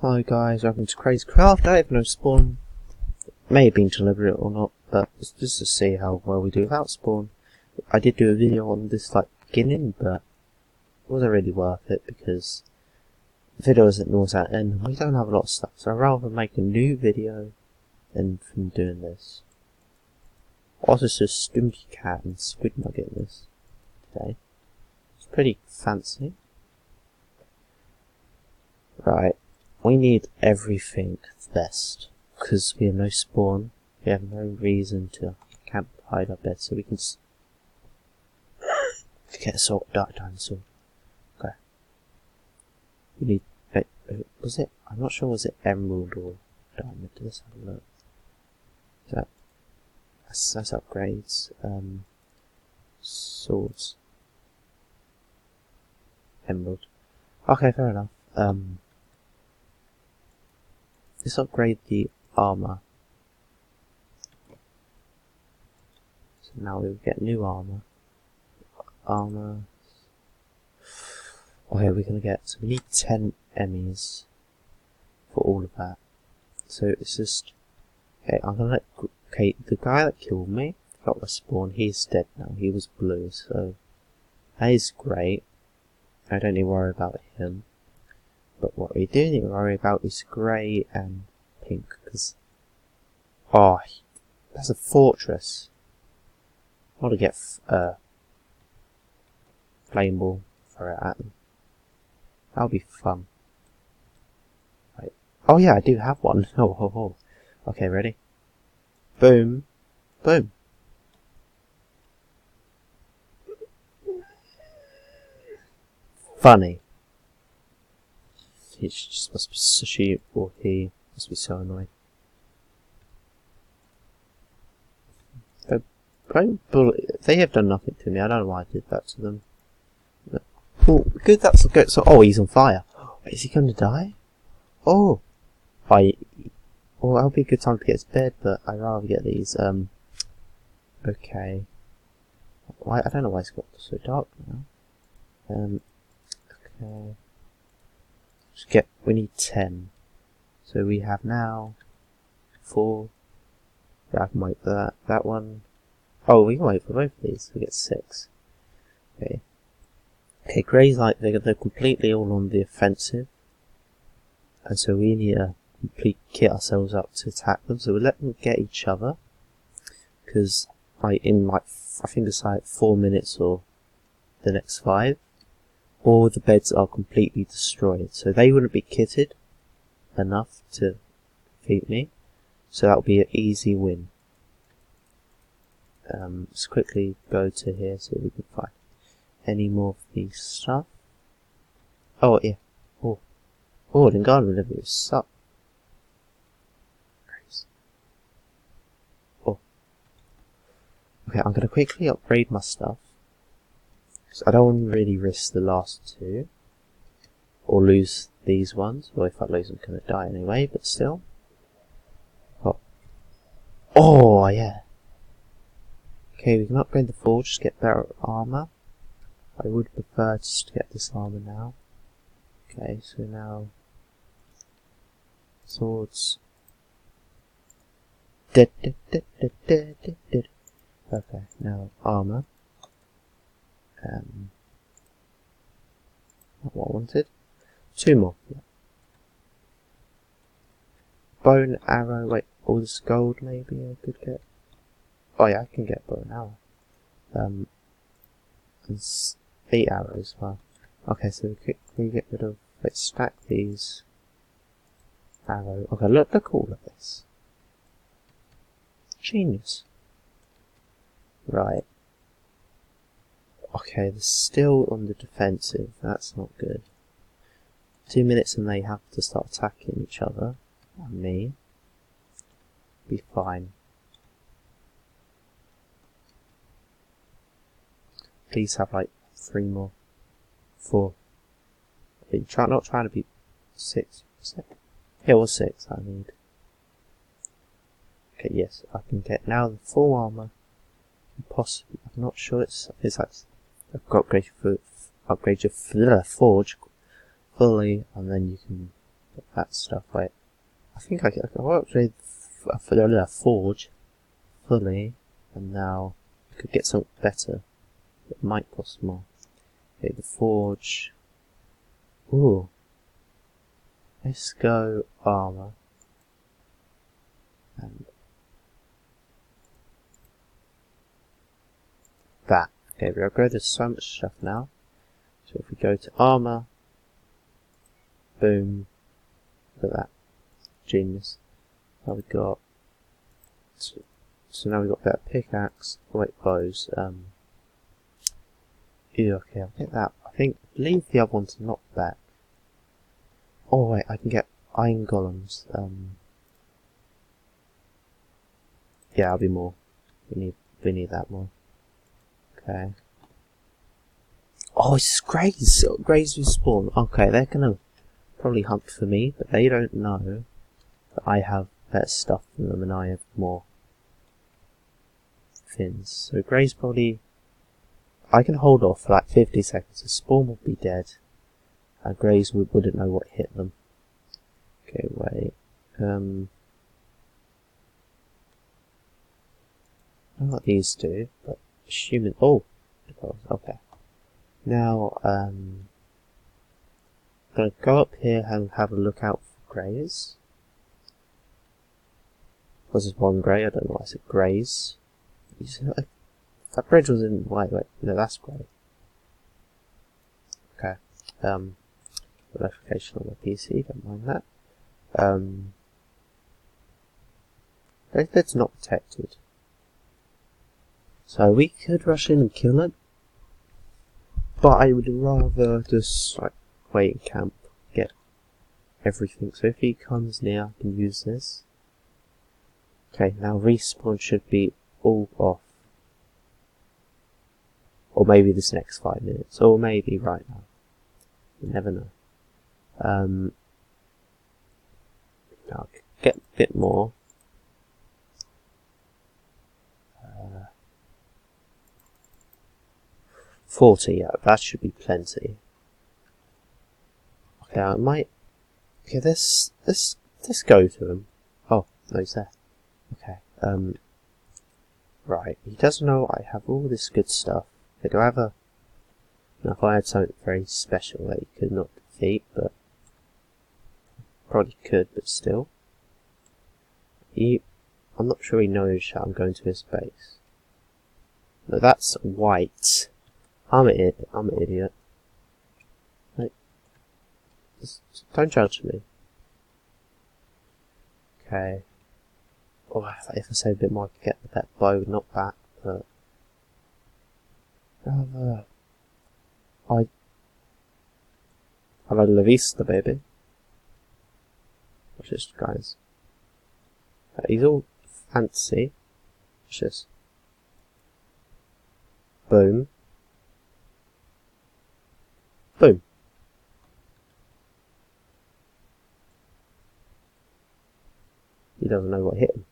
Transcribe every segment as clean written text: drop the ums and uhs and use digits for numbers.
Hi guys, welcome to Crazy Craft. I have no spawn. May have been deliberate or not, but it's just to see how well we do without spawn. I did do a video on this beginning, but it wasn't really worth it because the video is at North End and we don't have a lot of stuff, so I'd rather make a new video than from doing this. Also, it's a Stumpy Cat and Squid Nugget in this today. It's pretty fancy. Right. We need everything best, because we have no spawn, we have no reason to camp hide our bed, so we can get a diamond sword. Okay. We need, was it, I'm not sure, was it emerald or diamond? Let's have a look. That's upgrades, swords. Emerald. Okay, fair enough. Let's upgrade the armor. So now we'll get new armor. Okay, we're gonna get, so we need 10 Emmys for all of that. So it's just, okay, I'm gonna let, okay, the guy that killed me, got respawn, he's dead now, he was blue, so that is great. I don't need to worry about him. But what we do need to worry about is grey and pink, because, oh, that's a fortress. I want to get flame ball, throw it at them. That'll be fun. Right. Oh yeah, I do have one. Oh. Okay, ready? Boom. Boom. Funny. He just must be she or he must be so annoyed. They have done nothing to me. I don't know why I did that to them. Oh, good. That's good. So, oh, he's on fire. Is he going to die? Oh, well, that'll be a good time to get his bed, but I'd rather get these. Okay. Why? I don't know why it's got so dark now. Okay. We need 10. So we have now 4. Yeah, I can wait for that one. Oh, we can wait for both of these. We get 6. Okay. Okay, grey's they're completely all on the offensive. And so we need to kit ourselves up to attack them. So we'll let them get each other. Because I think it's 4 minutes or the next 5. All the beds are completely destroyed, so they wouldn't be kitted enough to defeat me, so that would be an easy win. Let's quickly go to here so we can find any more of these stuff. Oh yeah, oh, then garden delivery suck. Oh, okay, I'm gonna quickly upgrade my stuff. So I don't really risk the last 2, or lose these ones. Well, if I lose, I'm gonna die anyway. But still. Oh yeah. Okay, we can upgrade the forge to get better armor. I would prefer just to get this armor now. Okay, so now swords. Okay, now armor. Not what I wanted. 2 more. Yeah. Bow and arrow. Wait, all this gold maybe I could get. Oh yeah, I can get bow and arrow. And 8 arrows. Well, okay, so we quickly get rid of. Let's stack these. Arrow. Okay, look at all of this. Genius. Right. Okay, they're still on the defensive. That's not good. 2 minutes and they have to start attacking each other. And me. Be fine. Please have 3 more. 4. Not trying to be 6. Yeah, it was 6 I need. Okay, yes, I can get now the full armor. Possibly, I'm not sure I've got upgrade your forge fully, and then you can that stuff. Wait, I think I worked with a forge fully, and now I could get something better. It might cost more. Okay, the forge. Ooh. Let's go armor. And that. Okay, we upgraded so much stuff now. So if we go to armor, boom, look at that. Genius. Now we've got. So now we've got better pickaxe. Wait, bows. Yeah, okay, I'll get that. I believe the other one's not back. Oh wait, I can get iron golems. Yeah, I'll be more. We need that more. Okay. Oh, it's Greys. Greys will spawn. Okay, they're gonna probably hunt for me, but they don't know that I have better stuff than them and I have more fins. So Greys probably. I can hold off for like 50 seconds. The spawn will be dead. And Greys wouldn't know what hit them. Okay, wait. I don't know what these do, but assuming. Oh! Okay. Now, I'm gonna go up here and have a look out for Greys. Was this one Grey? I don't know why I said Greys. That bridge was in. Wait, no, that's Grey. Okay. Notification on my PC, don't mind that. That's not protected. So we could rush in and kill it. But I would rather just like wait and camp, get everything. So if he comes near, I can use this. Okay, now respawn should be all off. Or maybe this next 5 minutes, or maybe right now. You never know. I'll get a bit more. 40, yeah, that should be plenty. Okay, I might. Okay, let's go to him. Oh, no, he's there. Okay, right. He doesn't know I have all this good stuff. Okay, do I have a? Now, if I had something very special that he could not defeat, but probably could, but still. I'm not sure he knows that I'm going to his base. No, that's white. I'm an idiot. Like, just don't judge me. Okay. Oh, if I say a bit more, I could get that bow, not back, but. Hello, La Vista, baby. Watch this, guys. He's all fancy. Watch this. Boom. Boom. He doesn't know what hit him.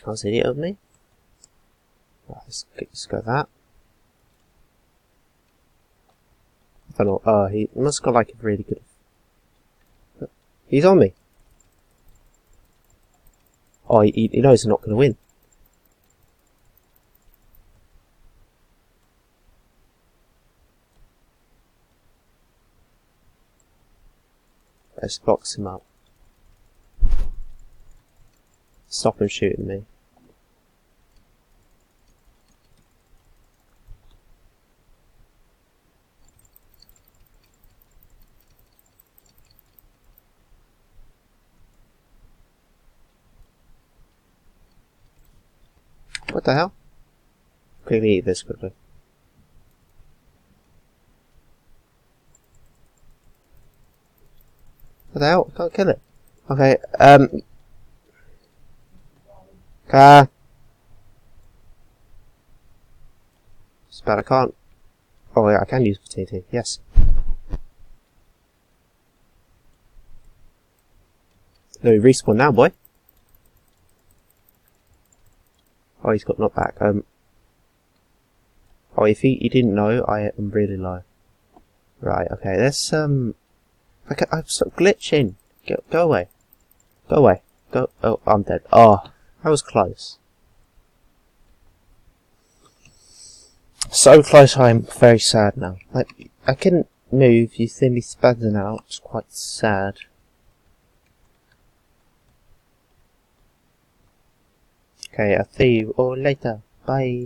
That was an idiot of me. Right, let's go that. I don't know. Oh, he must have got like a really good. He's on me. Oh, he knows he's not going to win. Let's box him up. Stop him shooting me. What the hell? Quickly eat this quickly. What the hell? I can't kill it. Okay, It's bad I can't. Oh, yeah, I can use potato. Yes. No, respawn now, boy. Oh, he's got knocked back. Oh, if he didn't know, I am really low. Right, okay, let's, I'm sort of glitching. Go away. Go away. Go, oh, I'm dead. Oh, that was close. So close, I'm very sad now. Like, I couldn't move, you see me spazzing out. It's quite sad. Okay, I'll see you all later. Bye.